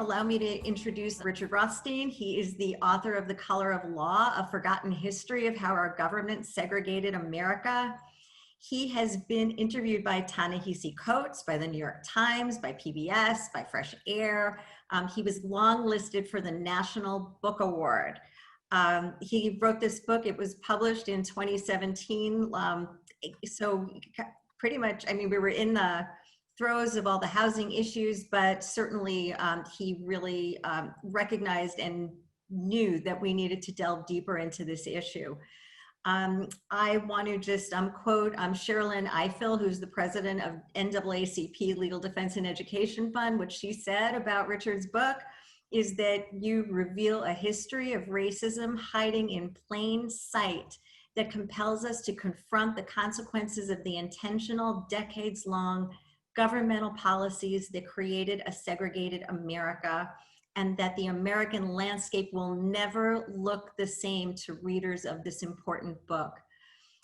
allow me to introduce Richard Rothstein. He is the author of The Color of Law, A Forgotten History of How Our Government Segregated America. He has been interviewed by Ta-Nehisi Coates, by the New York Times, by PBS, by Fresh Air. He was longlisted for the National Book Award. He wrote this book. It was published in 2017. So pretty much, I mean, we were in the throes of all the housing issues, but certainly he really recognized and knew that we needed to delve deeper into this issue. I want to just quote Sherilyn Ifill, who's the president of NAACP Legal Defense and Education Fund. What she said about Richard's book is that you reveal a history of racism hiding in plain sight that compels us to confront the consequences of the intentional, decades-long governmental policies that created a segregated America, and that the American landscape will never look the same to readers of this important book.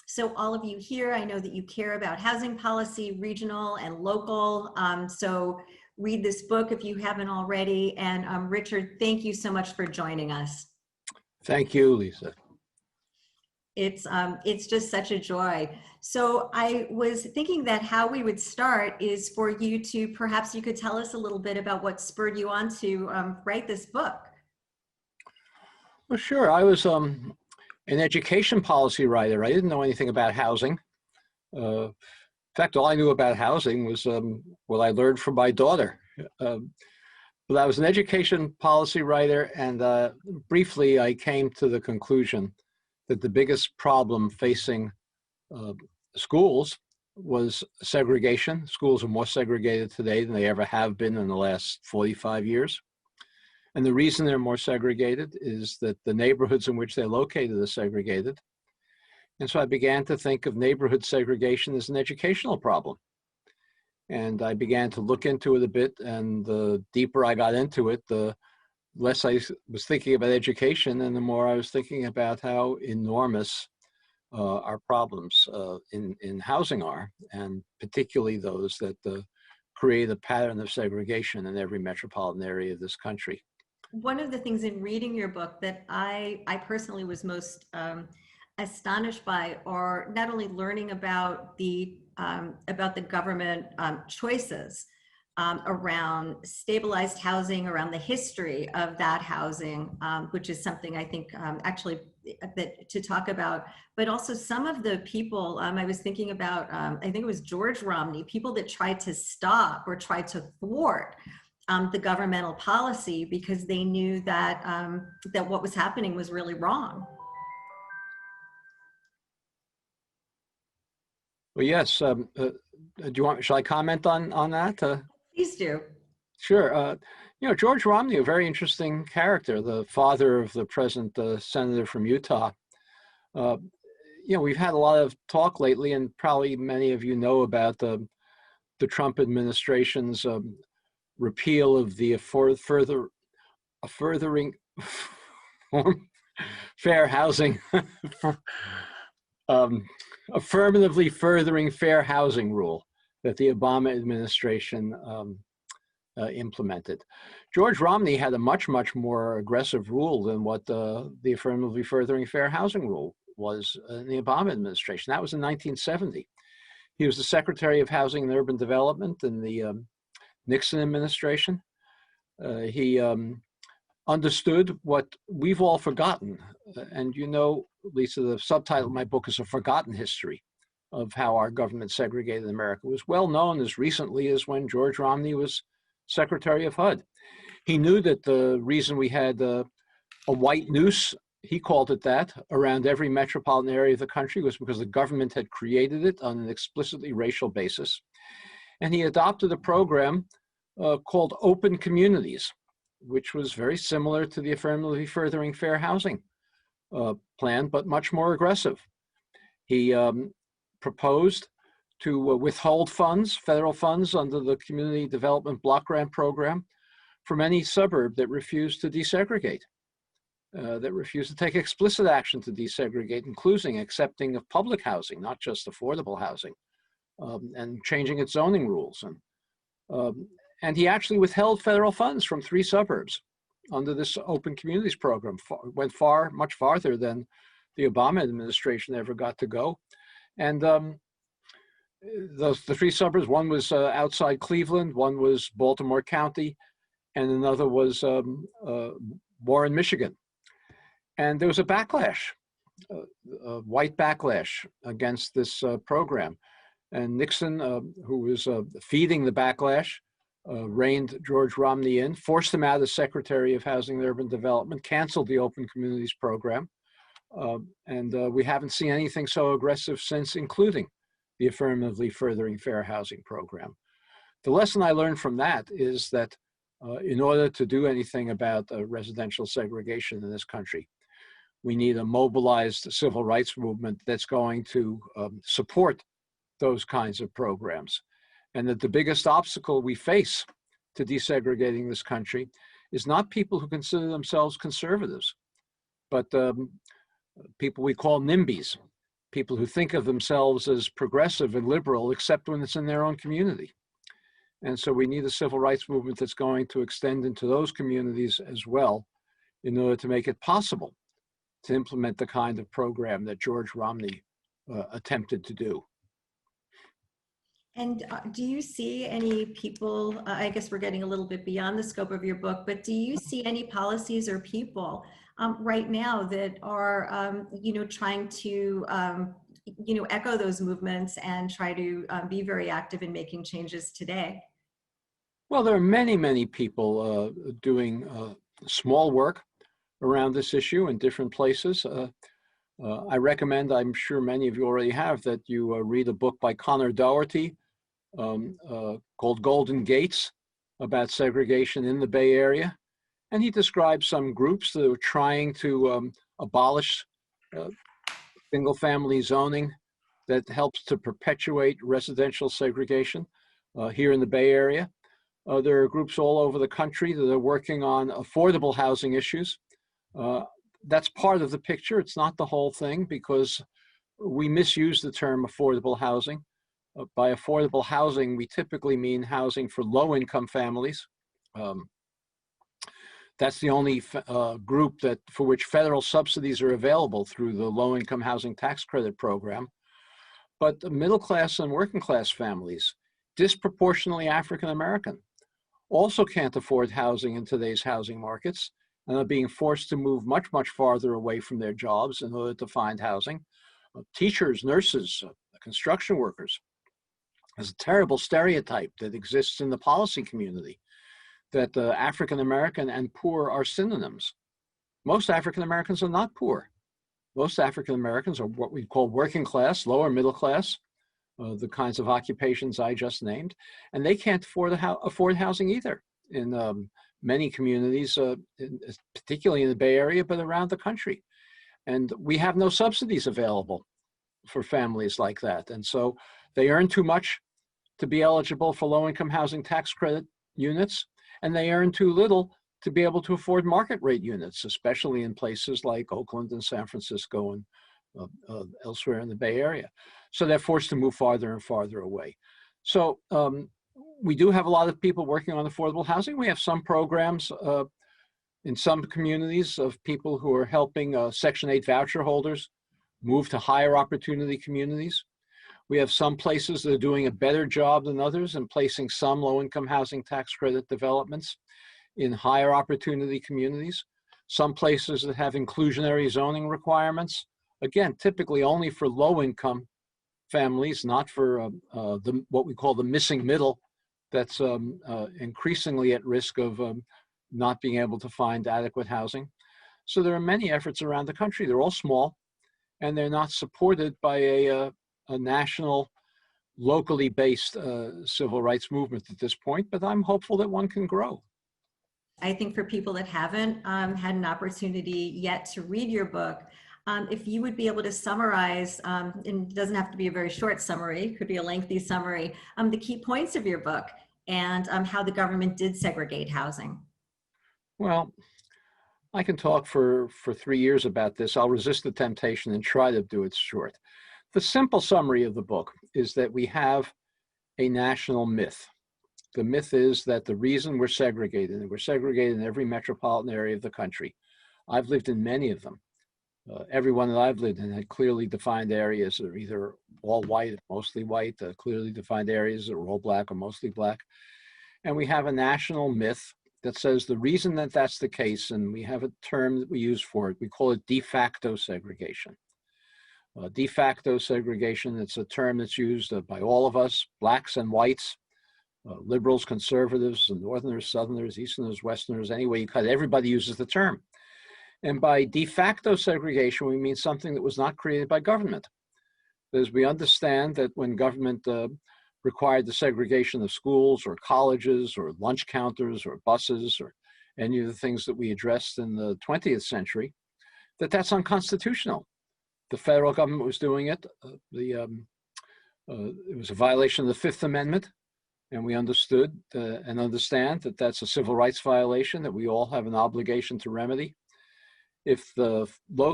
So all of you here, I know that you care about housing policy, regional and local. So read this book if you haven't already. And Richard, thank you so much for joining us. Thank you, Lisa. It's just such a joy. So I was thinking that how we would start is for you to, perhaps you could tell us a little bit about what spurred you on to write this book. Well, sure. I was an education policy writer. I didn't know anything about housing. In fact, all I knew about housing was what I learned from my daughter. But I was an education policy writer, and briefly I came to the conclusion that the biggest problem facing schools was segregation. Schools are more segregated today than they ever have been in the last 45 years. And the reason they're more segregated is that the neighborhoods in which they're located are segregated. And so I began to think of neighborhood segregation as an educational problem. And I began to look into it a bit, and the deeper I got into it, the less I was thinking about education, and the more I was thinking about how enormous our problems in housing are, and particularly those that create a pattern of segregation in every metropolitan area of this country. One of the things in reading your book that I personally was most astonished by, or not only learning about the government choices around stabilized housing, around the history of that housing, which is something I think actually that to talk about, but also some of the people I was thinking about, I think it was George Romney, people that tried to stop or tried to thwart the governmental policy because they knew that, that what was happening was really wrong. Well, yes. Shall I comment on that? Please do. Sure. You know, George Romney, a very interesting character, the father of the present senator from Utah. You know, we've had a lot of talk lately, and probably many of you know about the Trump administration's repeal of the furthering fair housing, affirmatively furthering fair housing rule that the Obama administration implemented. George Romney had a much more aggressive rule than what the affirmatively furthering fair housing rule was in the Obama administration. That was in 1970. He was the Secretary of Housing and Urban Development in the Nixon administration. He understood what we've all forgotten. And you know, Lisa, the subtitle of my book is A Forgotten History of How Our Government Segregated America. It was well known as recently as when George Romney was Secretary of HUD. He knew that the reason we had a white noose, he called it that, around every metropolitan area of the country was because the government had created it on an explicitly racial basis. And he adopted a program called Open Communities, which was very similar to the affirmatively furthering fair housing plan, but much more aggressive. He proposed to withhold funds, federal funds under the Community Development Block Grant Program from any suburb that refused to desegregate, that refused to take explicit action to desegregate, including accepting of public housing, not just affordable housing, and changing its zoning rules. And he actually withheld federal funds from 3 suburbs under this open communities program, went much farther than the Obama administration ever got to go. And the 3 suburbs, one was outside Cleveland, one was Baltimore County, and another was Warren, Michigan. And there was a backlash, a white backlash against this program. And Nixon, who was feeding the backlash, reined George Romney in, forced him out as Secretary of Housing and Urban Development, canceled the Open Communities Program. And we haven't seen anything so aggressive since, including the Affirmatively Furthering Fair Housing Program. The lesson I learned from that is that in order to do anything about residential segregation in this country, we need a mobilized civil rights movement that's going to support those kinds of programs. And that the biggest obstacle we face to desegregating this country is not people who consider themselves conservatives, but people we call NIMBYs, people who think of themselves as progressive and liberal, except when it's in their own community. And so we need a civil rights movement that's going to extend into those communities as well in order to make it possible to implement the kind of program that George Romney attempted to do. And do you see any people, I guess we're getting a little bit beyond the scope of your book, but do you see any policies or people right now that are, trying to, echo those movements and try to be very active in making changes today? Well, there are many, many people doing small work around this issue in different places. I recommend, I'm sure many of you already have, that you read a book by Connor Dougherty called Golden Gates about segregation in the Bay Area. And he describes some groups that are trying to abolish single-family zoning that helps to perpetuate residential segregation here in the Bay Area. There are groups all over the country that are working on affordable housing issues. That's part of the picture. It's not the whole thing, because we misuse the term affordable housing. By affordable housing, we typically mean housing for low-income families. That's the only group for which federal subsidies are available through the Low-Income Housing Tax Credit Program. But the middle-class and working-class families, disproportionately African-American, also can't afford housing in today's housing markets and are being forced to move much, much farther away from their jobs in order to find housing. Teachers, nurses, construction workers. There's a terrible stereotype that exists in the policy community that African American and poor are synonyms. Most African Americans are not poor. Most African Americans are what we call working class, lower middle class, the kinds of occupations I just named, and they can't afford housing either in many communities, particularly in the Bay Area, but around the country. And we have no subsidies available for families like that. And so they earn too much to be eligible for low-income housing tax credit units, and they earn too little to be able to afford market rate units, especially in places like Oakland and San Francisco and elsewhere in the Bay Area. So they're forced to move farther and farther away. So we do have a lot of people working on affordable housing. We have some programs in some communities of people who are helping Section 8 voucher holders move to higher opportunity communities. We have some places that are doing a better job than others in placing some low-income housing tax credit developments in higher opportunity communities. Some places that have inclusionary zoning requirements, again, typically only for low-income families, not for what we call the missing middle that's increasingly at risk of not being able to find adequate housing. So there are many efforts around the country. They're all small, and they're not supported by a national, locally based civil rights movement at this point, but I'm hopeful that one can grow. I think for people that haven't had an opportunity yet to read your book, if you would be able to summarize, and it doesn't have to be a very short summary, it could be a lengthy summary, the key points of your book and how the government did segregate housing. Well, I can talk for 3 years about this. I'll resist the temptation and try to do it short. The simple summary of the book is that we have a national myth The myth is that the reason we're segregated, and we're segregated in every metropolitan area of the country. I've lived in many of them. Every one that I've lived in had clearly defined areas that are either all white, mostly white, clearly defined areas that are all black or mostly black. And we have a national myth that says the reason that that's the case, and we have a term that we use for it, we call it de facto segregation. De facto segregation, it's a term that's used by all of us, blacks and whites, liberals, conservatives, northerners, southerners, easterners, westerners, any way you cut it, everybody uses the term. And by de facto segregation, we mean something that was not created by government. Because we understand that when government required the segregation of schools or colleges or lunch counters or buses or any of the things that we addressed in the 20th century, that's unconstitutional. The federal government was doing it. It was a violation of the Fifth Amendment. And we understood and understand that that's a civil rights violation that we all have an obligation to remedy. If the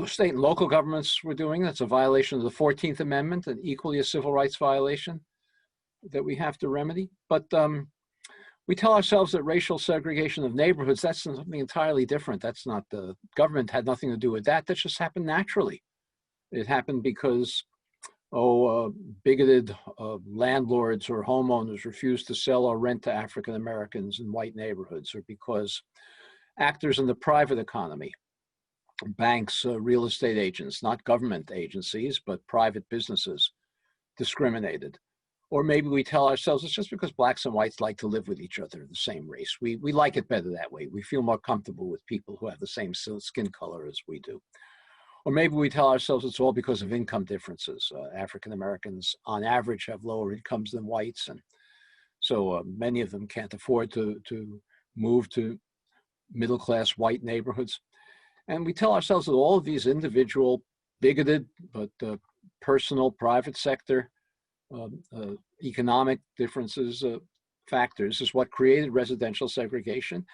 state and local governments were doing, that's a violation of the 14th Amendment and equally a civil rights violation that we have to remedy. But we tell ourselves that racial segregation of neighborhoods, that's something entirely different. That's not, the government had nothing to do with that. That just happened naturally. It happened because, bigoted landlords or homeowners refused to sell or rent to African Americans in white neighborhoods, or because actors in the private economy, banks, real estate agents, not government agencies, but private businesses, discriminated. Or maybe we tell ourselves it's just because blacks and whites like to live with each other, the same race. We like it better that way. We feel more comfortable with people who have the same skin color as we do. Or maybe we tell ourselves it's all because of income differences. African Americans, on average, have lower incomes than whites, and so many of them can't afford to move to middle-class white neighborhoods. And we tell ourselves that all of these individual, bigoted, but personal, private sector, economic differences, factors is what created residential segregation.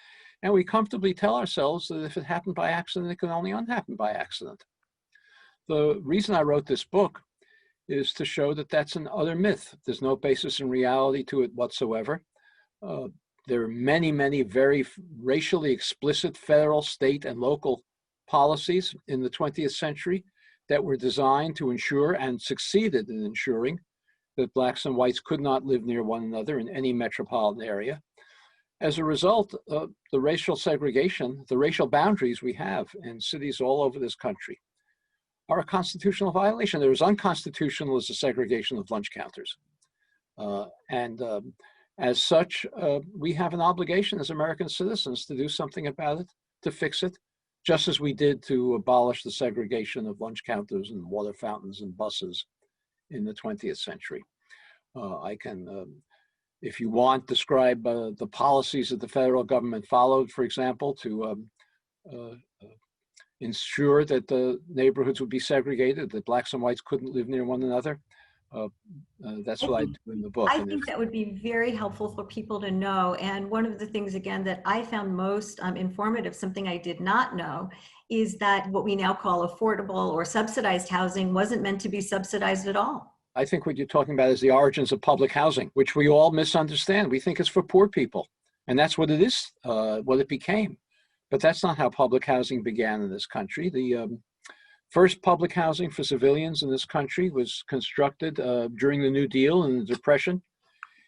And we comfortably tell ourselves that if it happened by accident, it can only unhappen by accident. The reason I wrote this book is to show that that's an utter myth. There's no basis in reality to it whatsoever. There are many, many very racially explicit federal, state, and local policies in the 20th century that were designed to ensure and succeeded in ensuring that blacks and whites could not live near one another in any metropolitan area. As a result, the racial segregation, the racial boundaries we have in cities all over this country are a constitutional violation. They're as unconstitutional as the segregation of lunch counters. As such, we have an obligation as American citizens to do something about it, to fix it, just as we did to abolish the segregation of lunch counters and water fountains and buses in the 20th century. I can, if you want, describe the policies that the federal government followed, for example, to ensure that the neighborhoods would be segregated, that blacks and whites couldn't live near one another. That's what I do in the book. I think that would be very helpful for people to know. And one of the things, again, that I found most informative, something I did not know, is that what we now call affordable or subsidized housing wasn't meant to be subsidized at all. I think what you're talking about is the origins of public housing, which we all misunderstand. We think it's for poor people, and that's what it is, what it became. But that's not how public housing began in this country. The first public housing for civilians in this country was constructed during the New Deal and the Depression.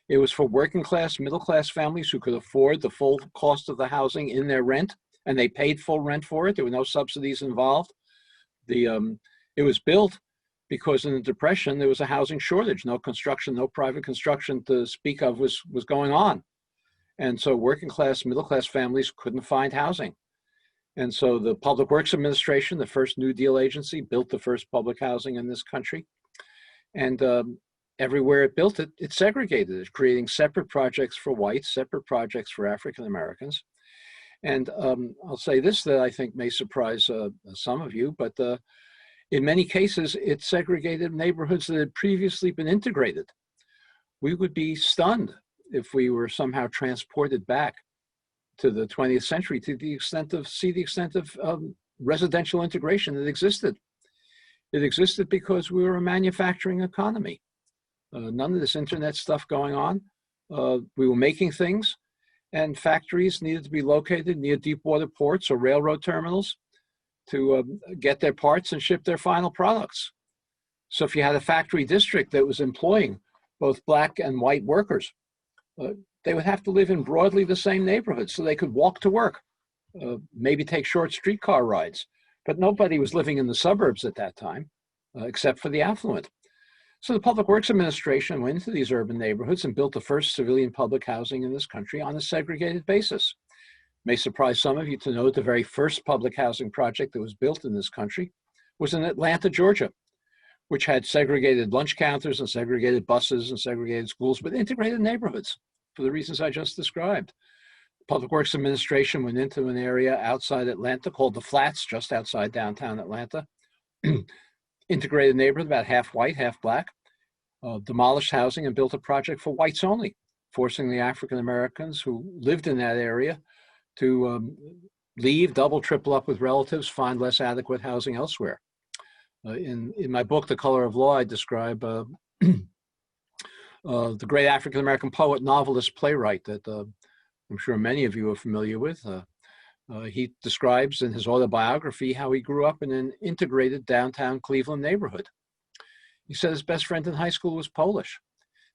It was for working class, middle class families who could afford the full cost of the housing in their rent, and they paid full rent for it. There were no subsidies involved. It was built because in the Depression, there was a housing shortage. No construction, no private construction to speak of was going on. And so working class, middle class families couldn't find housing. And so the Public Works Administration, the first New Deal agency, built the first public housing in this country. And everywhere it built it, it segregated it, creating separate projects for whites, separate projects for African Americans. And I'll say this that I think may surprise some of you, but in many cases, it segregated neighborhoods that had previously been integrated. We would be stunned if we were somehow transported back to the 20th century to the extent of residential integration that existed. It existed because we were a manufacturing economy. None of this internet stuff going on. We were making things, and factories needed to be located near deep water ports or railroad terminals to get their parts and ship their final products. So if you had a factory district that was employing both black and white workers, they would have to live in broadly the same neighborhood so they could walk to work, maybe take short streetcar rides. But nobody was living in the suburbs at that time, except for the affluent. So the Public Works Administration went into these urban neighborhoods and built the first civilian public housing in this country on a segregated basis. It may surprise some of you to know the very first public housing project that was built in this country was in Atlanta, Georgia, which had segregated lunch counters and segregated buses and segregated schools, but integrated neighborhoods for the reasons I just described. The Public Works Administration went into an area outside Atlanta called the Flats, just outside downtown Atlanta. Integrated neighborhood, about half white, half black, demolished housing and built a project for whites only, forcing the African Americans who lived in that area to leave, double, triple up with relatives, find less adequate housing elsewhere. In my book, The Color of Law, I describe the great African American poet, novelist, playwright that I'm sure many of you are familiar with. He describes in his autobiography how he grew up in an integrated downtown Cleveland neighborhood. He said his best friend in high school was Polish.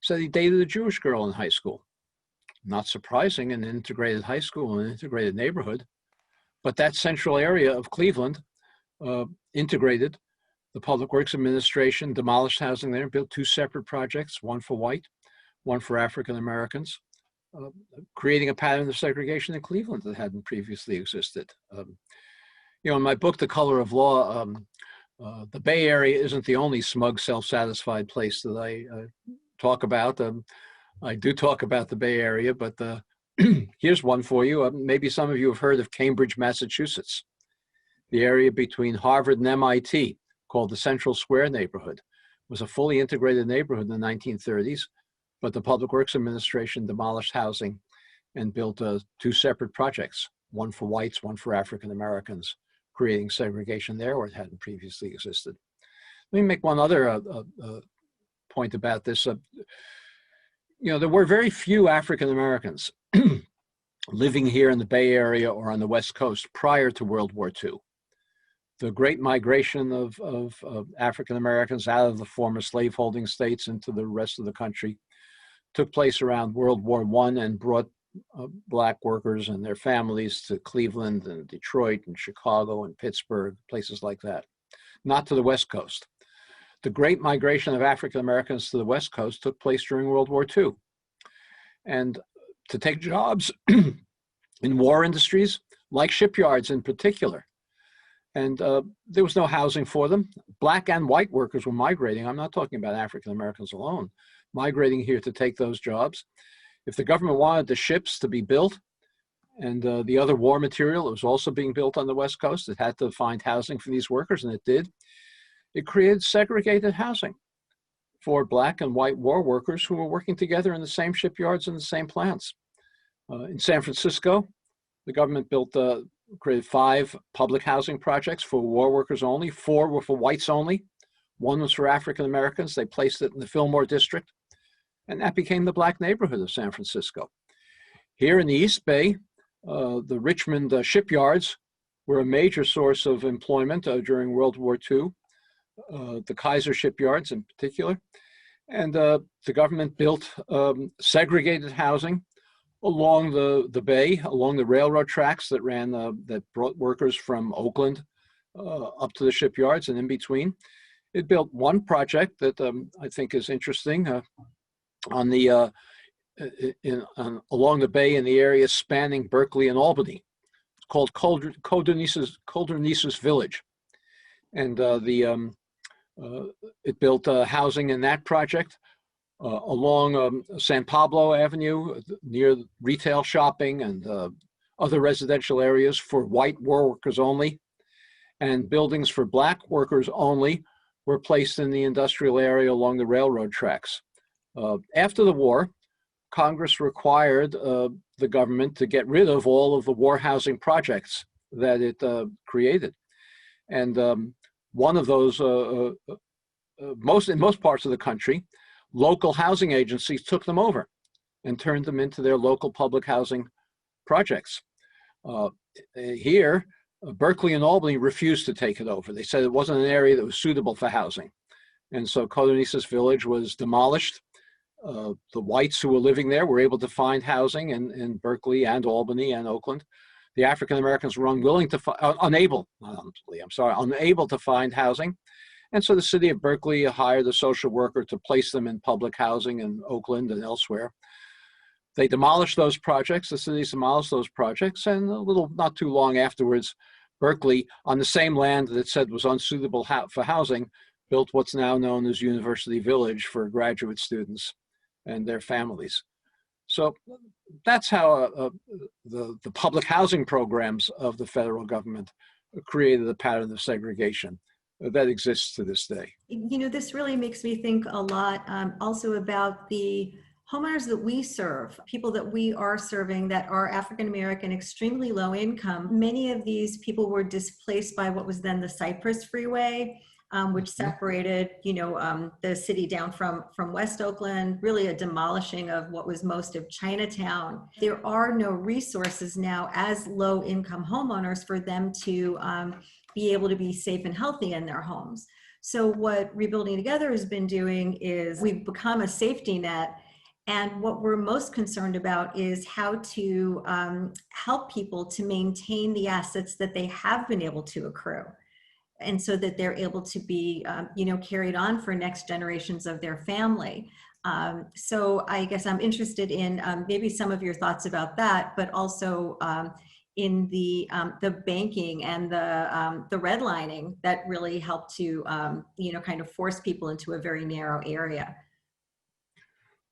He said he dated a Jewish girl in high school. Not surprising in an integrated high school, an integrated neighborhood. But that central area of Cleveland integrated. The Public Works Administration demolished housing there, built two separate projects, one for white, one for African Americans, creating a pattern of segregation in Cleveland that hadn't previously existed. In my book, The Color of Law, the Bay Area isn't the only smug, self-satisfied place that I talk about. I do talk about the Bay Area, but here's one for you. Maybe some of you have heard of Cambridge, Massachusetts, the area between Harvard and MIT, called the Central Square neighborhood. It was a fully integrated neighborhood in the 1930s. But the Public Works Administration demolished housing and built two separate projects, one for whites, one for African Americans, creating segregation there where it hadn't previously existed. Let me make one other point about this. There were very few African Americans living here in the Bay Area or on the West Coast prior to World War II. The great migration of African Americans out of the former slaveholding states into the rest of the country took place around World War I and brought black workers and their families to Cleveland and Detroit and Chicago and Pittsburgh, places like that, not to the West Coast. The great migration of African Americans to the West Coast took place during World War II. And to take jobs in war industries, like shipyards in particular. And there was no housing for them. Black and white workers were migrating. I'm not talking about African Americans alone, migrating here to take those jobs. If the government wanted the ships to be built and the other war material that was also being built on the West Coast, it had to find housing for these workers, and it did. It created segregated housing for black and white war workers who were working together in the same shipyards and the same plants. In San Francisco, the government created 5 public housing projects for war workers only. 4 were for whites only. 1 was for African Americans. They placed it in the Fillmore district, and that became the black neighborhood of San Francisco. Here in the East Bay, the Richmond shipyards were a major source of employment during World War II, the Kaiser shipyards in particular. And the government built segregated housing along the bay, along the railroad tracks that ran, that brought workers from Oakland up to the shipyards and in between. It built one project that I think is interesting on the along the bay in the area spanning Berkeley and Albany. It's called Colderness's Village, and it built housing in that project along San Pablo Avenue near retail shopping and other residential areas for white war workers only, and buildings for black workers only were placed in the industrial area along the railroad tracks. After the war, Congress required the government to get rid of all of the war housing projects that it created. And one of those, in most parts of the country, local housing agencies took them over and turned them into their local public housing projects. Here, Berkeley and Albany refused to take it over. They said it wasn't an area that was suitable for housing. And so Codornices Village was demolished. The whites who were living there were able to find housing in Berkeley and Albany and Oakland. The African Americans were unable to find housing. And so the city of Berkeley hired a social worker to place them in public housing in Oakland and elsewhere. They demolished those projects, the cities demolished those projects, and not too long afterwards, Berkeley, on the same land that it said was unsuitable for housing, built what's now known as University Village for graduate students and their families. So that's how the public housing programs of the federal government created a pattern of segregation that exists to this day. You know, this really makes me think a lot also about the homeowners that we serve, people that we are serving that are African American, extremely low income. Many of these people were displaced by what was then the Cypress Freeway, which separated, the city down from West Oakland, really a demolishing of what was most of Chinatown. There are no resources now as low income homeowners for them to be able to be safe and healthy in their homes. So what Rebuilding Together has been doing is we've become a safety net. And what we're most concerned about is how to help people to maintain the assets that they have been able to accrue, and so that they're able to be, carried on for next generations of their family. So I guess I'm interested in maybe some of your thoughts about that, but also in the banking and the redlining that really helped to, kind of force people into a very narrow area.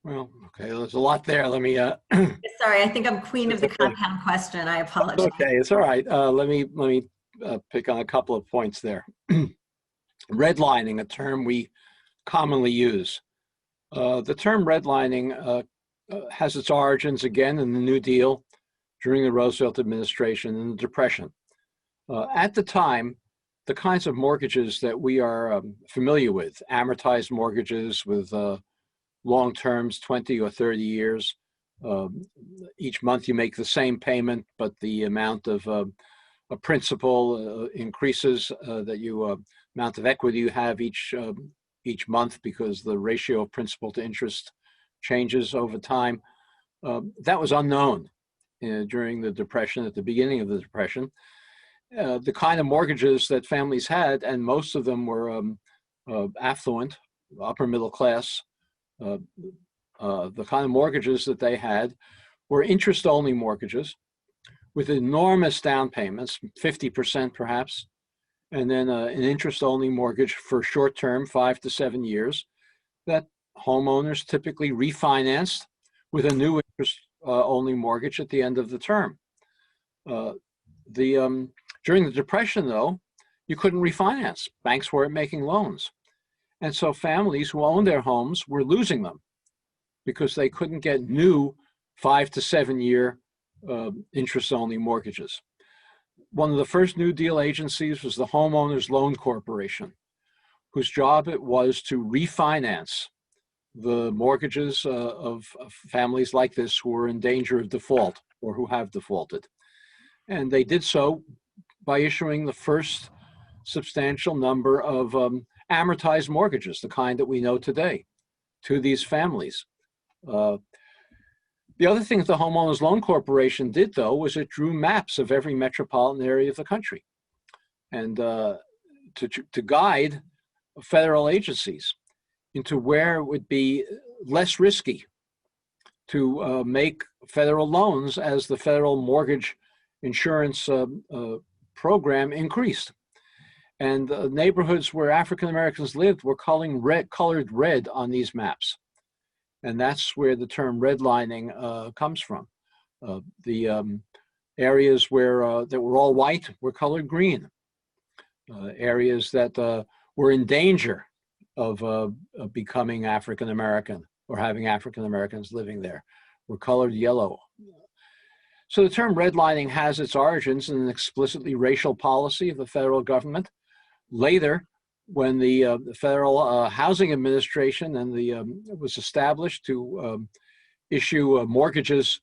Well, okay, there's a lot there. Let me. Sorry, I think I'm queen of the compound question. I apologize. Okay, it's all right. Let me pick on a couple of points there. Redlining, a term we commonly use. The term redlining has its origins again in the New Deal during the Roosevelt administration and the Depression. At the time, the kinds of mortgages that we are familiar with, amortized mortgages with long terms, 20 or 30 years. Each month you make the same payment, but the amount of a principal increases, amount of equity you have each month because the ratio of principal to interest changes over time. That was unknown during the Depression, at the beginning of the Depression. The kind of mortgages that families had, and most of them were affluent, upper middle class, the kind of mortgages that they had were interest-only mortgages with enormous down payments, 50% perhaps, and then an interest-only mortgage for short-term, 5 to 7 years, that homeowners typically refinanced with a new interest-only mortgage at the end of the term. During the Depression, though, you couldn't refinance. Banks weren't making loans. And so families who owned their homes were losing them because they couldn't get new 5 to 7 year interest-only mortgages. One of the first New Deal agencies was the Homeowners Loan Corporation, whose job it was to refinance the mortgages of families like this who were in danger of default or who have defaulted. And they did so by issuing the first substantial number of amortized mortgages, the kind that we know today, to these families. The other thing that the Homeowners Loan Corporation did, though, was it drew maps of every metropolitan area of the country, and to guide federal agencies into where it would be less risky to make federal loans as the federal mortgage insurance program increased. And the neighborhoods where African Americans lived were colored red on these maps. And that's where the term redlining comes from. The areas where that were all white were colored green. Areas that were in danger of becoming African American or having African Americans living there were colored yellow. So the term redlining has its origins in an explicitly racial policy of the federal government. Later, when the Federal Housing Administration and was established to issue mortgages,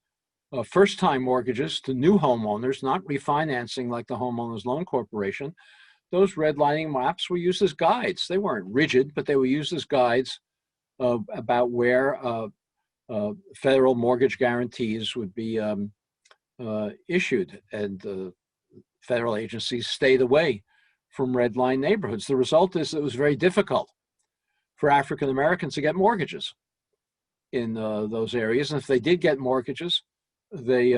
first-time mortgages to new homeowners, not refinancing like the Homeowners Loan Corporation. Those redlining maps were used as guides. They weren't rigid, but they were used as guides about where federal mortgage guarantees would be issued, and federal agencies stayed away from red line neighborhoods. The result is it was very difficult for African Americans to get mortgages in those areas. And if they did get mortgages, they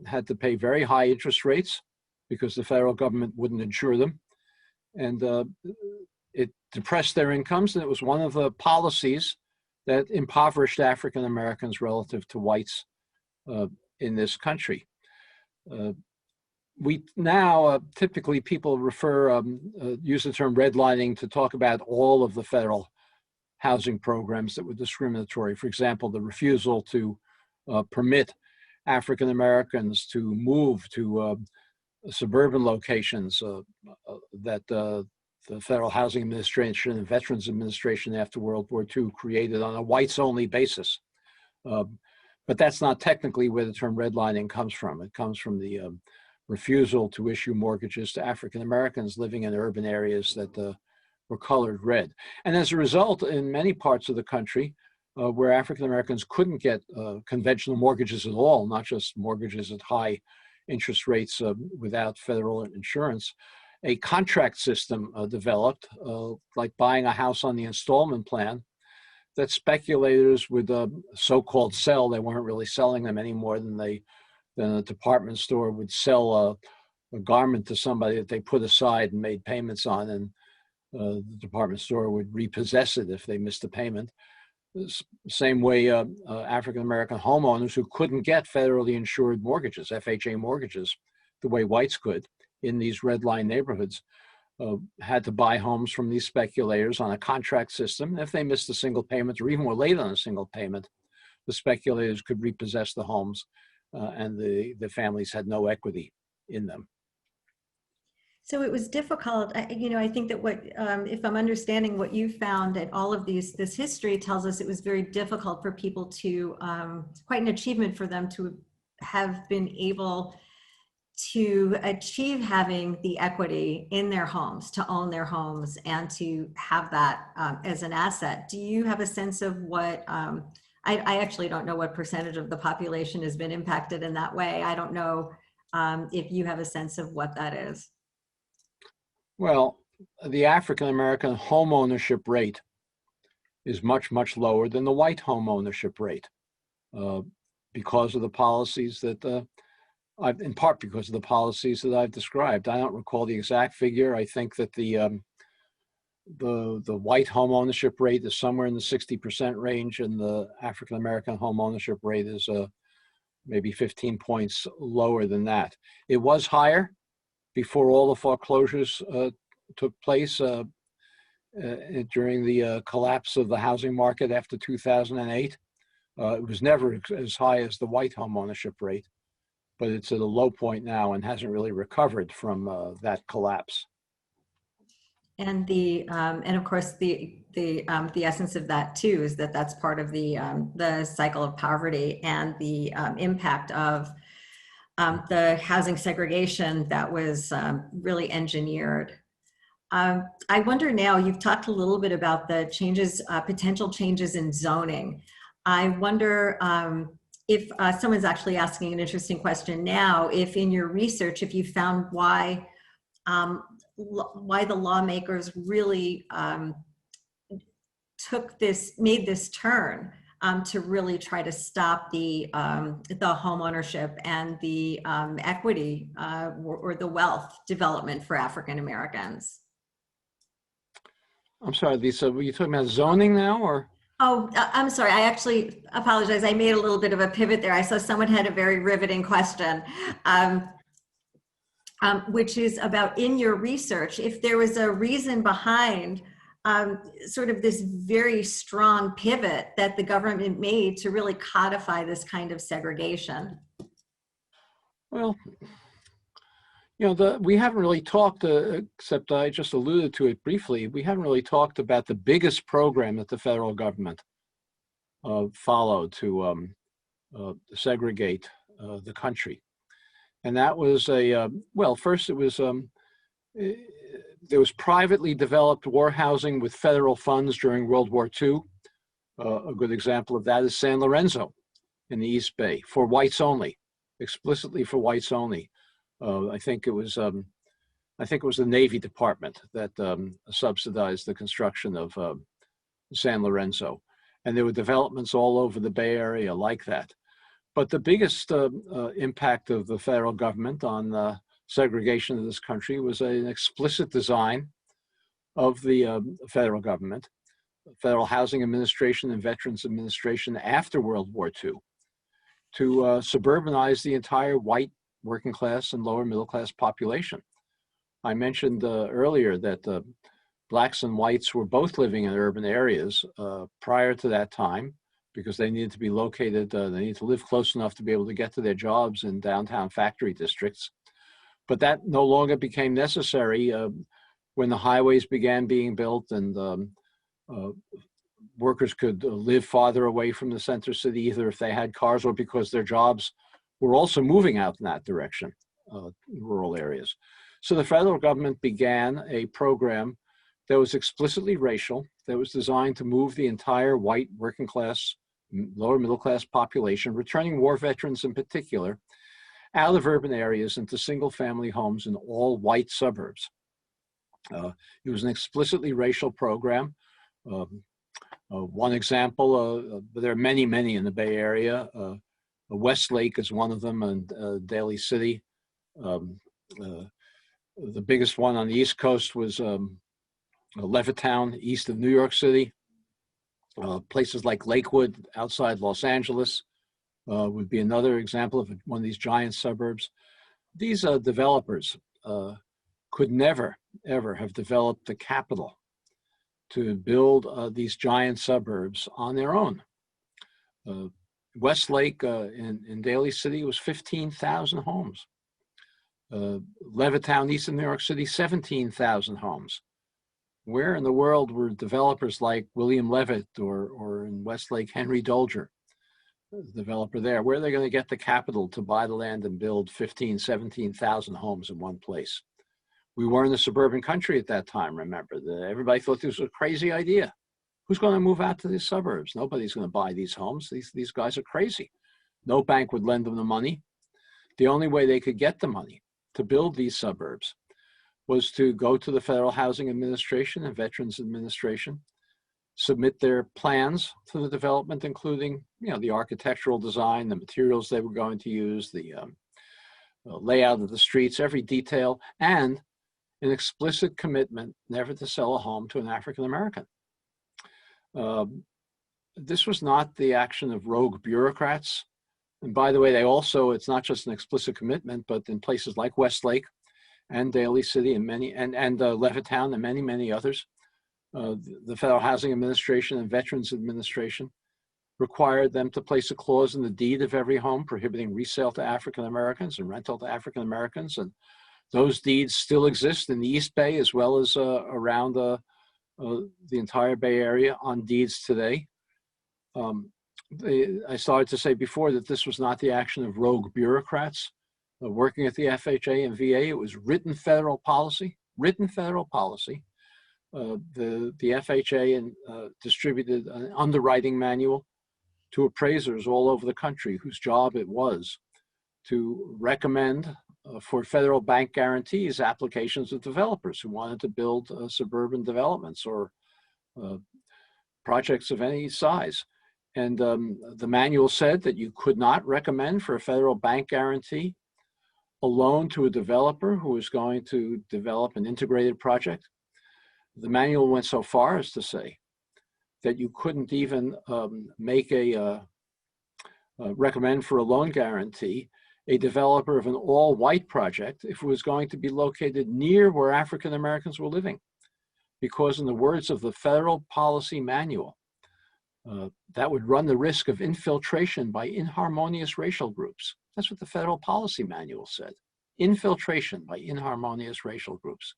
had to pay very high interest rates because the federal government wouldn't insure them. And it depressed their incomes. And it was one of the policies that impoverished African Americans relative to whites in this country. We now typically people use the term redlining to talk about all of the federal housing programs that were discriminatory. For example, the refusal to permit African Americans to move to suburban locations that the Federal Housing Administration and Veterans Administration after World War II created on a whites-only basis. But that's not technically where the term redlining comes from. It comes from the refusal to issue mortgages to African Americans living in urban areas that were colored red. And as a result, in many parts of the country where African Americans couldn't get conventional mortgages at all, not just mortgages at high interest rates without federal insurance, a contract system developed, like buying a house on the installment plan, that speculators would so-called sell. They weren't really selling them any more than a department store would sell a garment to somebody that they put aside and made payments on, and the department store would repossess it if they missed a payment. Same way African-American homeowners who couldn't get federally insured mortgages, FHA mortgages, the way whites could in these red line neighborhoods, had to buy homes from these speculators on a contract system. If they missed a single payment or even were late on a single payment, the speculators could repossess the homes and the families had no equity in them. So it was difficult. I think that if I'm understanding what you found and all of this history tells us it was very difficult for people to, quite an achievement for them to have been able to achieve having the equity in their homes, to own their homes and to have that as an asset. Do you have a sense of what, I actually don't know what percentage of the population has been impacted in that way. I don't know if you have a sense of what that is. Well, the African American home ownership rate is much, much lower than the white home ownership rate because of the policies that, in part because of the policies that I've described. I don't recall the exact figure. I think that the white home ownership rate is somewhere in the 60% range, and the African American home ownership rate is maybe 15 points lower than that. It was higher before all the foreclosures took place during the collapse of the housing market after 2008. It was never as high as the white home ownership rate, but it's at a low point now and hasn't really recovered from that collapse. And of course the essence of that too is that that's part of the cycle of poverty and the impact of the housing segregation that was really engineered. I wonder now, you've talked a little bit about the changes, potential changes in zoning. I wonder if someone's actually asking an interesting question now, if in your research, if you found why the lawmakers really made this turn to really try to stop the home ownership and the equity or the wealth development for African Americans. I'm sorry, Lisa, were you talking about zoning now, or? Oh, I'm sorry. I actually apologize. I made a little bit of a pivot there. I saw someone had a very riveting question, which is about, in your research, if there was a reason behind sort of this very strong pivot that the government made to really codify this kind of segregation. Well, we haven't really talked, except I just alluded to it briefly, we haven't really talked about the biggest program that the federal government followed to segregate the country. And that was well, first it was, there was privately developed war housing with federal funds during World War II. A good example of that is San Lorenzo in the East Bay, for whites only, explicitly for whites only. I think it was the Navy Department that subsidized the construction of San Lorenzo. And there were developments all over the Bay Area like that. But the biggest impact of the federal government on segregation of this country was an explicit design of the federal government, Federal Housing Administration and Veterans Administration after World War II, to suburbanize the entire white working class and lower middle class population. I mentioned earlier that blacks and whites were both living in urban areas prior to that time, because they needed to be located, they needed to live close enough to be able to get to their jobs in downtown factory districts. But that no longer became necessary when the highways began being built and workers could live farther away from the center city, either if they had cars or because their jobs were also moving out in that direction, rural areas. So the federal government began a program that was explicitly racial, that was designed to move the entire white working class, lower middle class population, returning war veterans in particular, out of urban areas into single family homes in all white suburbs. It was an explicitly racial program. One example, there are many, many in the Bay Area. Westlake is one of them, and Daly City. The biggest one on the East Coast was Levittown, east of New York City. Places like Lakewood, outside Los Angeles, would be another example of one of these giant suburbs. These developers could never, ever have developed the capital to build these giant suburbs on their own. Westlake in Daly City was 15,000 homes. Levittown, east of New York City, 17,000 homes. Where in the world were developers like William Levitt or in Westlake, Henry Dolger, the developer there? Where are they going to get the capital to buy the land and build 15, 17,000 homes in one place? We were in the suburban country at that time, remember. Everybody thought this was a crazy idea. Who's going to move out to these suburbs? Nobody's going to buy these homes. These guys are crazy. No bank would lend them the money. The only way they could get the money to build these suburbs was to go to the Federal Housing Administration and Veterans Administration, submit their plans for the development, including, the architectural design, the materials they were going to use, the layout of the streets, every detail, and an explicit commitment never to sell a home to an African American. This was not the action of rogue bureaucrats. And by the way, it's not just an explicit commitment, but in places like Westlake and Daly City and Levittown and many, many others, the Federal Housing Administration and Veterans Administration required them to place a clause in the deed of every home prohibiting resale to African Americans and rental to African Americans. And those deeds still exist in the East Bay as well as around the entire Bay Area on deeds today. I started to say before that this was not the action of rogue bureaucrats working at the FHA and VA. It was written federal policy. The FHA distributed an underwriting manual to appraisers all over the country whose job it was to recommend for federal bank guarantees applications of developers who wanted to build suburban developments or projects of any size. And the manual said that you could not recommend for a federal bank guarantee a loan to a developer who was going to develop an integrated project. The manual went so far as to say that you couldn't even make recommend for a loan guarantee a developer of an all-white project if it was going to be located near where African Americans were living. Because in the words of the federal policy manual, that would run the risk of infiltration by inharmonious racial groups. That's what the federal policy manual said. Infiltration by inharmonious racial groups.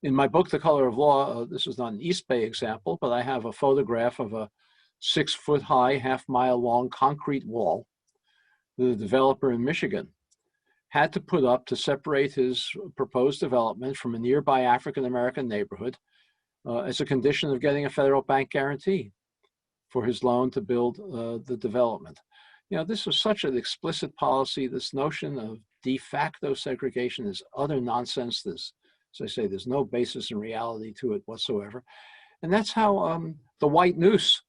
In my book, The Color of Law, this is not an East Bay example, but I have a photograph of a 6-foot high, half-mile long concrete wall the developer in Michigan, had to put up to separate his proposed development from a nearby African-American neighborhood as a condition of getting a federal bank guarantee for his loan to build the development. You know, this was such an explicit policy. This notion of de facto segregation is utter nonsense. As I say, there's no basis in reality to it whatsoever. And that's how the white noose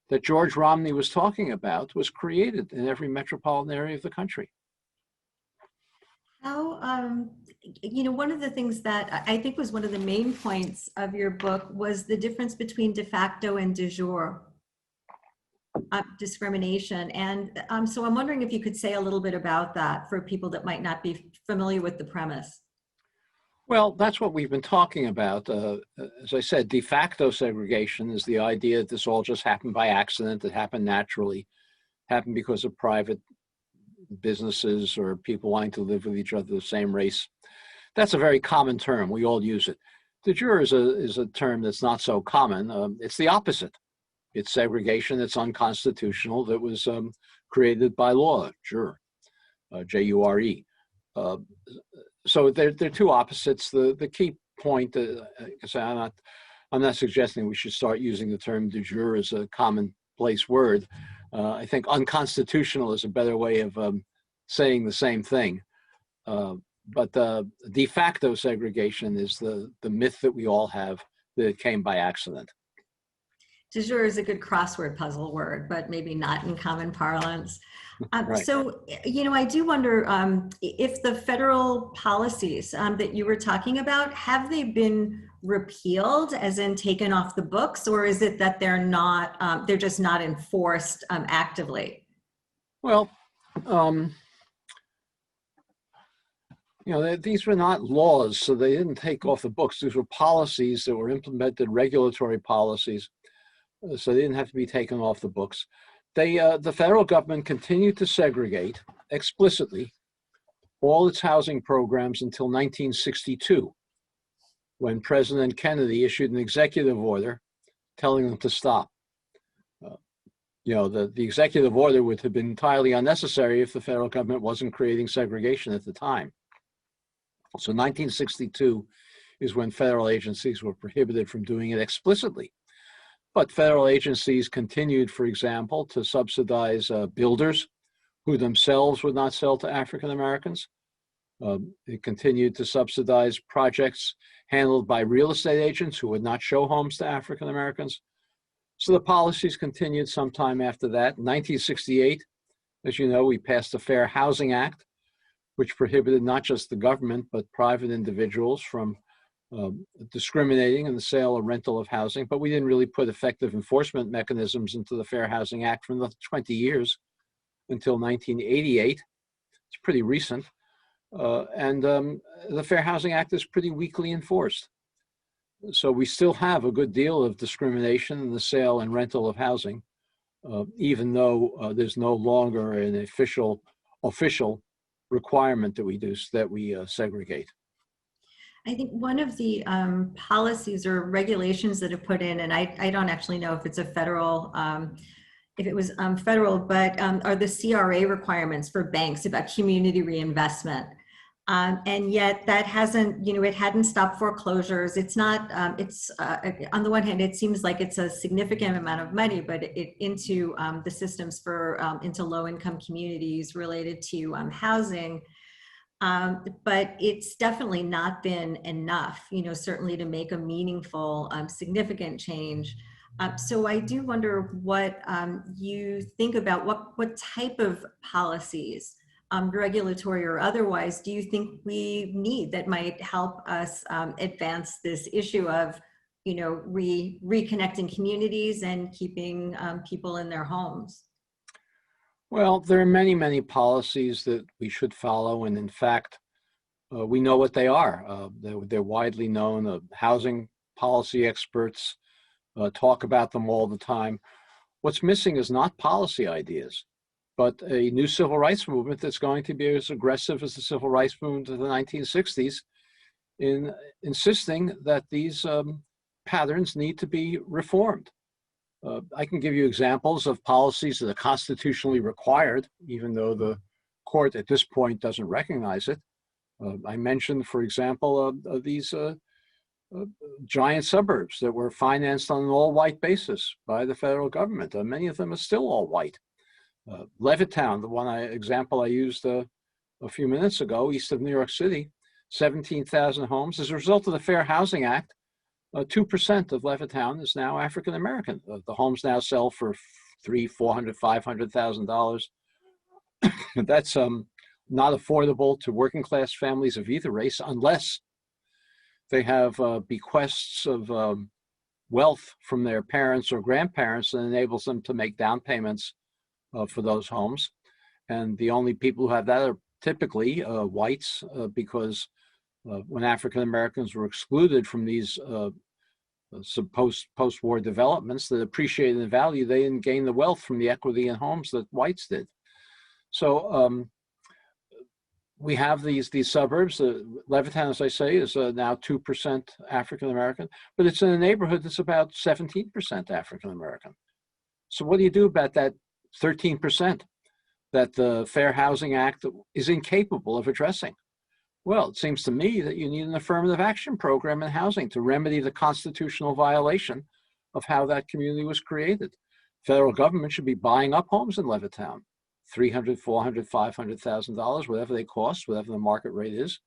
that George Romney was talking about was created in every metropolitan area of the country. How, you know, one of the things that I think was one of the main points of your book was the difference between de facto and de jure discrimination. And so I'm wondering if you could say a little bit about that for people that might not be familiar with the premise. Well, that's what we've been talking about. As I said, de facto segregation is the idea that this all just happened by accident, it happened naturally, happened because of private businesses or people wanting to live with each other, the same race. That's a very common term. We all use it. De jure is a term that's not so common. It's the opposite. It's segregation. It's unconstitutional. That was created by law, jure, J-U-R-E. So they're two opposites. The key point, I'm not suggesting we should start using the term de jure as a commonplace word. I think unconstitutional is a better way of saying the same thing. But de facto segregation is the myth that we all have that it came by accident. De jure is a good crossword puzzle word, but maybe not in common parlance. Right. So, you know, I do wonder if the federal policies that you were talking about, have they been repealed, as in taken off the books, or is it that they're not, they're just not enforced actively? Well, you know, these were not laws, so they didn't take off the books. These were policies that were implemented, regulatory policies, so they didn't have to be taken off the books. The federal government continued to segregate explicitly all its housing programs until 1962, when President Kennedy issued an executive order telling them to stop. You know, the executive order would have been entirely unnecessary if the federal government wasn't creating segregation at the time. So 1962 is when federal agencies were prohibited from doing it explicitly. But federal agencies continued, for example, to subsidize builders who themselves would not sell to African Americans. It continued to subsidize projects handled by real estate agents who would not show homes to African Americans. So the policies continued sometime after that. In 1968, as you know, we passed the Fair Housing Act, which prohibited not just the government, but private individuals from discriminating in the sale or rental of housing. But we didn't really put effective enforcement mechanisms into the Fair Housing Act for another 20 years until 1988. It's pretty recent. And the Fair Housing Act is pretty weakly enforced. So we still have a good deal of discrimination in the sale and rental of housing, even though there's no longer an official requirement that we segregate. I think one of the policies or regulations that are put in, and I don't actually know if it's a federal, if it was federal, but are the CRA requirements for banks about community reinvestment. And yet that hasn't, you know, it hadn't stopped foreclosures. It's not, on the one hand, it seems like it's a significant amount of money, but into the systems for, into low-income communities related to housing. But it's definitely not been enough, you know, certainly to make a meaningful, significant change. So I do wonder what you think about what type of policies, regulatory or otherwise, do you think we need that might help us advance this issue of, you know, reconnecting communities and keeping people in their homes? Well, there are many, many policies that we should follow. And in fact, we know what they are. They're widely known. Housing policy experts talk about them all the time. What's missing is not policy ideas, but a new civil rights movement that's going to be as aggressive as the civil rights movement of the 1960s in insisting that these patterns need to be reformed. I can give you examples of policies that are constitutionally required, even though the court at this point doesn't recognize it. I mentioned, for example, these giant suburbs that were financed on an all-white basis by the federal government. Many of them are still all white. Levittown, the example I used a few minutes ago, east of New York City, 17,000 homes. As a result of the Fair Housing Act, 2% of Levittown is now African American. The homes now sell for $300,000, $400,000, $500,000. That's not affordable to working class families of either race unless they have bequests of wealth from their parents or grandparents that enables them to make down payments for those homes. And the only people who have that are typically whites, because when African Americans were excluded from these post-war developments that appreciated in value, they didn't gain the wealth from the equity in homes that whites did. So we have these suburbs. Levittown, as I say, is now 2% African American, but it's in a neighborhood that's about 17% African American. So what do you do about that 13% that the Fair Housing Act is incapable of addressing? Well, it seems to me that you need an affirmative action program in housing to remedy the constitutional violation of how that community was created. Federal government should be buying up homes in Levittown, $300,000, $400,000, $500,000, whatever they cost, whatever the market rate is,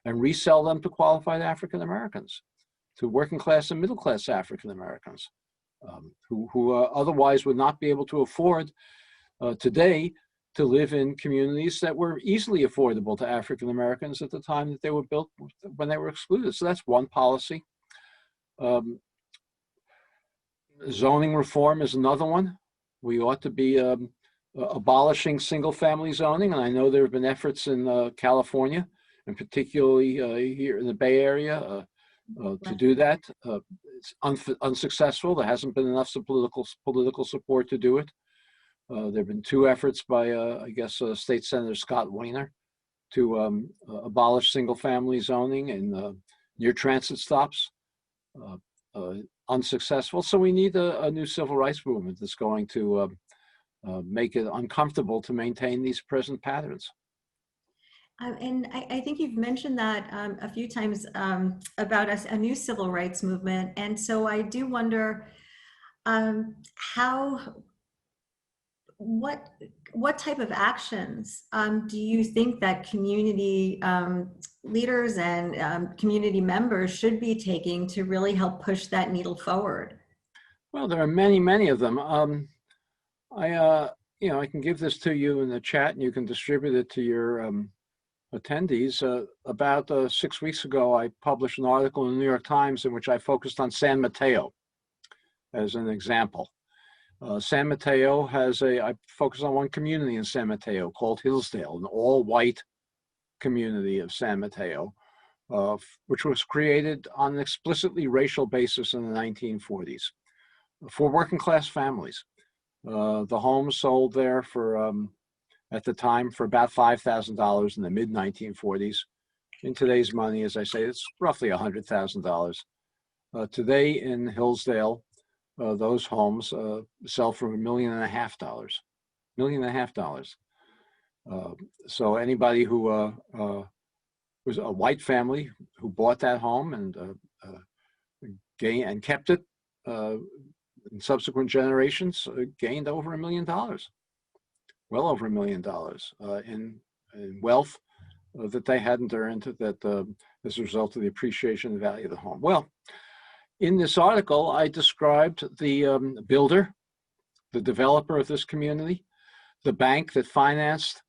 and resell them to qualified African Americans, to working class and middle class African Americans, who otherwise would not be able to afford today to live in communities that were easily affordable to African Americans at the time that they were built, when they were excluded. So that's one policy. Zoning reform is another one. We ought to be abolishing single-family zoning, and I know there have been efforts in California, and particularly here in the Bay Area, to do that. It's unsuccessful. There hasn't been enough political support to do it. There have been two efforts by, I guess, State Senator Scott Wiener to abolish single-family zoning and near transit stops. Unsuccessful. So we need a new civil rights movement that's going to make it uncomfortable to maintain these present patterns. And I think you've mentioned that a few times about a new civil rights movement. And so I do wonder what type of actions do you think that community leaders and community members should be taking to really help push that needle forward? Well, there are many, many of them. I can give this to you in the chat, and you can distribute it to your attendees. About 6 weeks ago, I published an article in the New York Times in which I focused on San Mateo as an example. San Mateo I focus on one community in San Mateo called Hillsdale, an all-white community of San Mateo, which was created on an explicitly racial basis in the 1940s for working class families. The homes sold there for, at the time, for about $5,000 in the mid-1940s. In today's money, as I say, it's roughly $100,000. Today in Hillsdale, those homes sell for $1.5 million. So anybody who was a white family who bought that home and kept it in subsequent generations gained over $1 million, well over $1 million in wealth that they hadn't earned as a result of the appreciation and value of the home. Well, in this article, I described the builder, the developer of this community, the bank that financed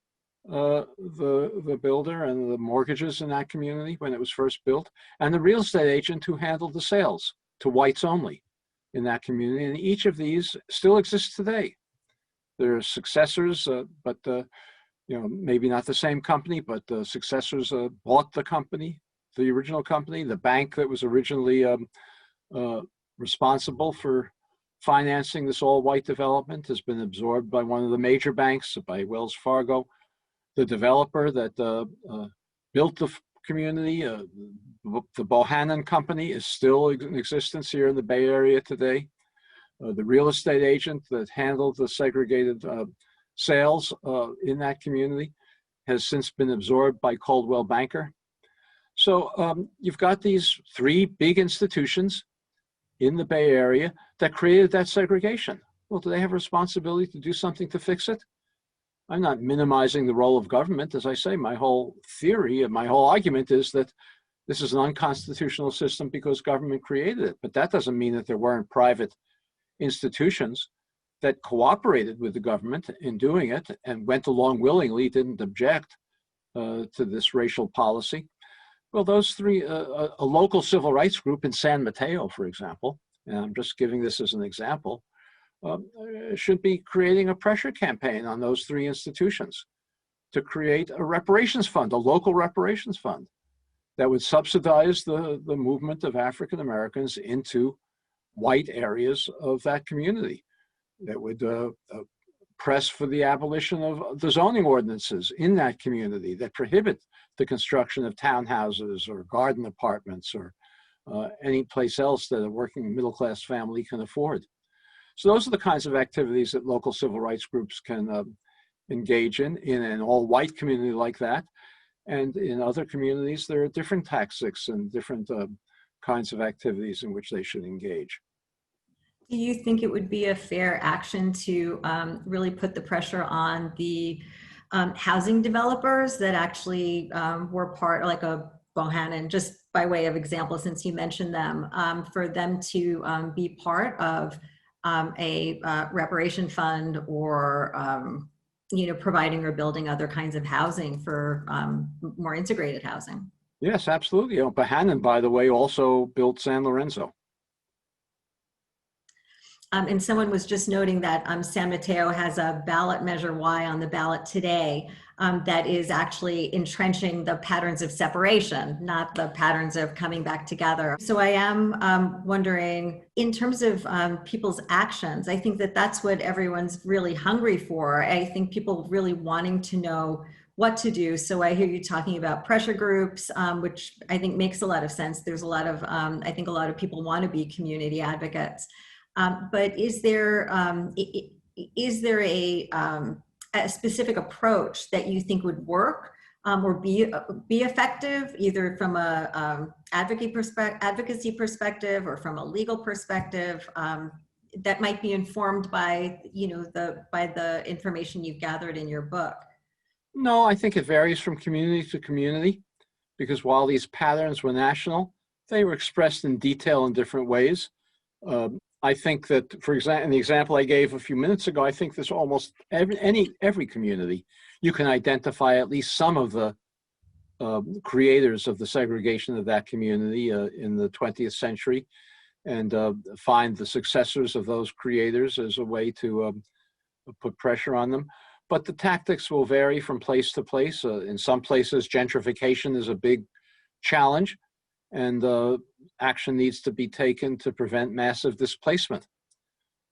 the builder and the mortgages in that community when it was first built, and the real estate agent who handled the sales to whites only in that community. And each of these still exists today. There are successors, but maybe not the same company, but the successors bought the company, the original company. The bank that was originally responsible for financing this all-white development has been absorbed by one of the major banks, by Wells Fargo. The developer that built the community, the Bohannon Company, is still in existence here in the Bay Area today. The real estate agent that handled the segregated sales in that community has since been absorbed by Coldwell Banker. So you've got these three big institutions in the Bay Area that created that segregation. Well, do they have a responsibility to do something to fix it? I'm not minimizing the role of government. As I say, my whole theory and my whole argument is that this is an unconstitutional system because government created it. But that doesn't mean that there weren't private institutions that cooperated with the government in doing it and went along willingly, didn't object to this racial policy. Well, those three, a local civil rights group in San Mateo, for example, and I'm just giving this as an example, should be creating a pressure campaign on those three institutions to create a reparations fund, a local reparations fund that would subsidize the movement of African Americans into white areas of that community, that would press for the abolition of the zoning ordinances in that community that prohibit the construction of townhouses or garden apartments or any place else that a working middle-class family can afford. So those are the kinds of activities that local civil rights groups can engage in an all-white community like that. And in other communities, there are different tactics and different kinds of activities in which they should engage. Do you think it would be a fair action to really put the pressure on the housing developers that actually were part, like a Bohannon, just by way of example, since you mentioned them, for them to be part of a reparation fund or providing or building other kinds of housing for more integrated housing? Yes, absolutely. Bohannon, by the way, also built San Lorenzo. And someone was just noting that San Mateo has a ballot measure Y on the ballot today that is actually entrenching the patterns of separation, not the patterns of coming back together. So I am wondering, in terms of people's actions, I think that that's what everyone's really hungry for. I think people really wanting to know what to do. So I hear you talking about pressure groups, which I think makes a lot of sense. There's a lot of, I think a lot of people want to be community advocates. But is there a specific approach that you think would work or be effective, either from a advocacy perspective or from a legal perspective, that might be informed by the information you've gathered in your book? No, I think it varies from community to community, because while these patterns were national, they were expressed in detail in different ways. I think that, for example, in the example I gave a few minutes ago, I think there's almost every community, you can identify at least some of the creators of the segregation of that community in the 20th century, and find the successors of those creators as a way to put pressure on them. But the tactics will vary from place to place. In some places, gentrification is a big challenge, and action needs to be taken to prevent massive displacement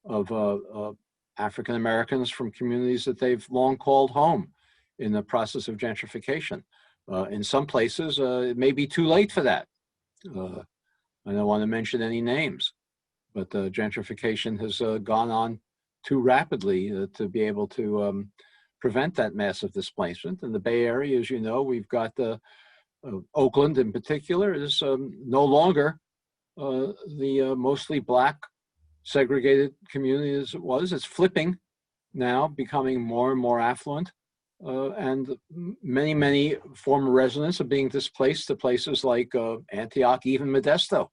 of African Americans from communities that they've long called home in the process of gentrification. In some places, it may be too late for that. I don't want to mention any names, but gentrification has gone on too rapidly to be able to prevent that massive displacement. In the Bay Area, as you know, we've got Oakland in particular is no longer the mostly Black segregated community as it was. It's flipping now, becoming more and more affluent. And many former residents are being displaced to places like Antioch, even Modesto,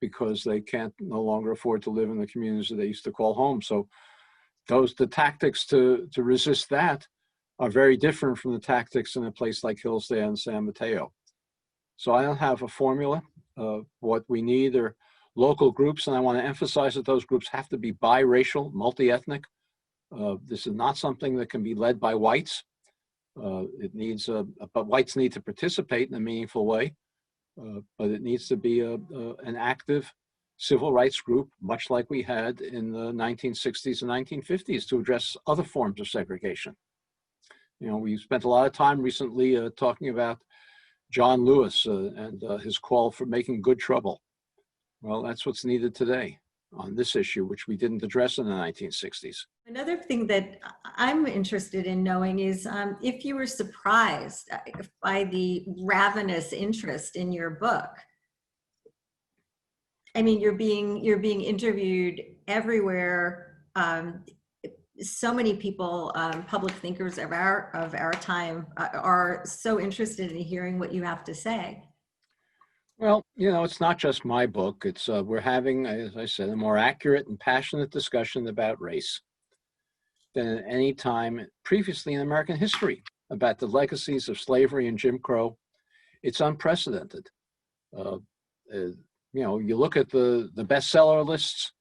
because they can't no longer afford to live in the communities that they used to call home. So the tactics to resist that are very different from the tactics in a place like Hillsdale and San Mateo. So I don't have a formula. What we need are local groups, and I want to emphasize that those groups have to be biracial, multi-ethnic. This is not something that can be led by whites. But whites need to participate in a meaningful way. But it needs to be an active civil rights group, much like we had in the 1960s and 1950s, to address other forms of segregation. We spent a lot of time recently talking about John Lewis and his call for making good trouble. Well, that's what's needed today. on this issue, which we didn't address in the 1960s. Another thing that I'm interested in knowing is if you were surprised by the ravenous interest in your book. I mean, you're being interviewed everywhere. So many people, public thinkers of our time, are so interested in hearing what you have to say. Well, it's not just my book. It's we're having, as I said, a more accurate and passionate discussion about race than at any time previously in American history about the legacies of slavery and Jim Crow. It's unprecedented. You look at the bestseller lists.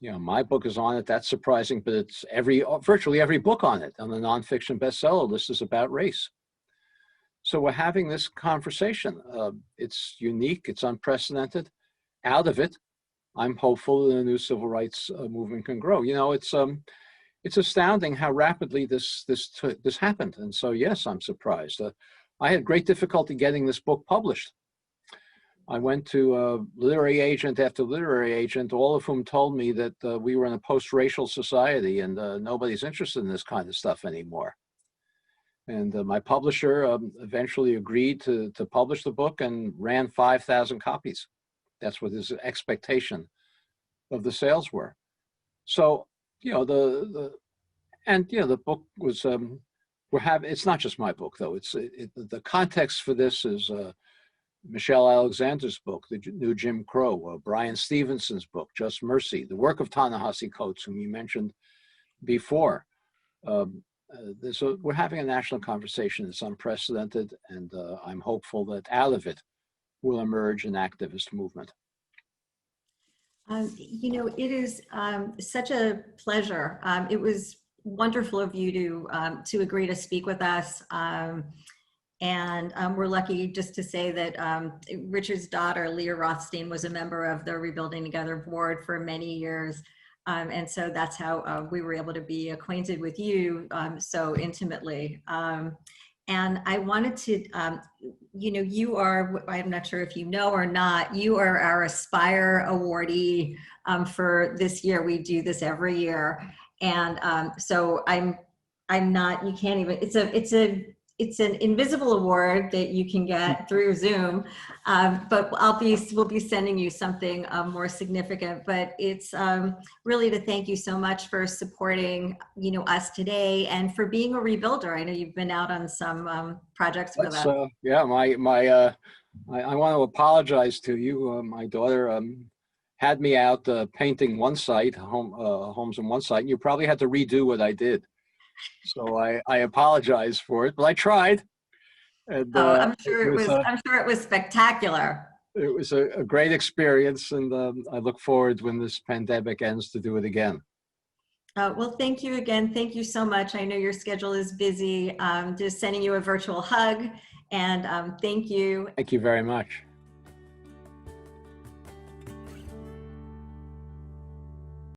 My book is on it. That's surprising, but it's virtually every book on it on the nonfiction bestseller list is about race. So we're having this conversation. It's unique. It's unprecedented. Out of it, I'm hopeful that the new civil rights movement can grow. It's astounding how rapidly this happened. And so, yes, I'm surprised. I had great difficulty getting this book published. I went to literary agent after literary agent, all of whom told me that we were in a post-racial society and nobody's interested in this kind of stuff anymore. And my publisher eventually agreed to publish the book and ran 5,000 copies. That's what his expectation of the sales were. So, the book was, it's not just my book though. The context for this is Michelle Alexander's book, The New Jim Crow, Brian Stevenson's book, Just Mercy, the work of Ta-Nehisi Coates, whom you mentioned before. So we're having a national conversation that's unprecedented, and I'm hopeful that out of it will emerge an activist movement. It is such a pleasure. It was wonderful of you to agree to speak with us. And we're lucky just to say that Richard's daughter, Leah Rothstein, was a member of the Rebuilding Together board for many years. And so that's how we were able to be acquainted with you so intimately. And I wanted to, you are, I'm not sure if you know or not, you are our Aspire awardee for this year. We do this every year. And so I'm not, you can't even, it's an invisible award that you can get through Zoom, but we'll be sending you something more significant. But it's really to thank you so much for supporting, us today and for being a rebuilder. I know you've been out on some projects with us. Yeah, I want to apologize to you. My daughter had me out painting one site, homes on one site, and you probably had to redo what I did. So I apologize for it, but I tried. And I'm sure it was spectacular. It was a great experience, and I look forward when this pandemic ends to do it again. Well, thank you again. Thank you so much. I know your schedule is busy. Just sending you a virtual hug, and thank you. Thank you very much.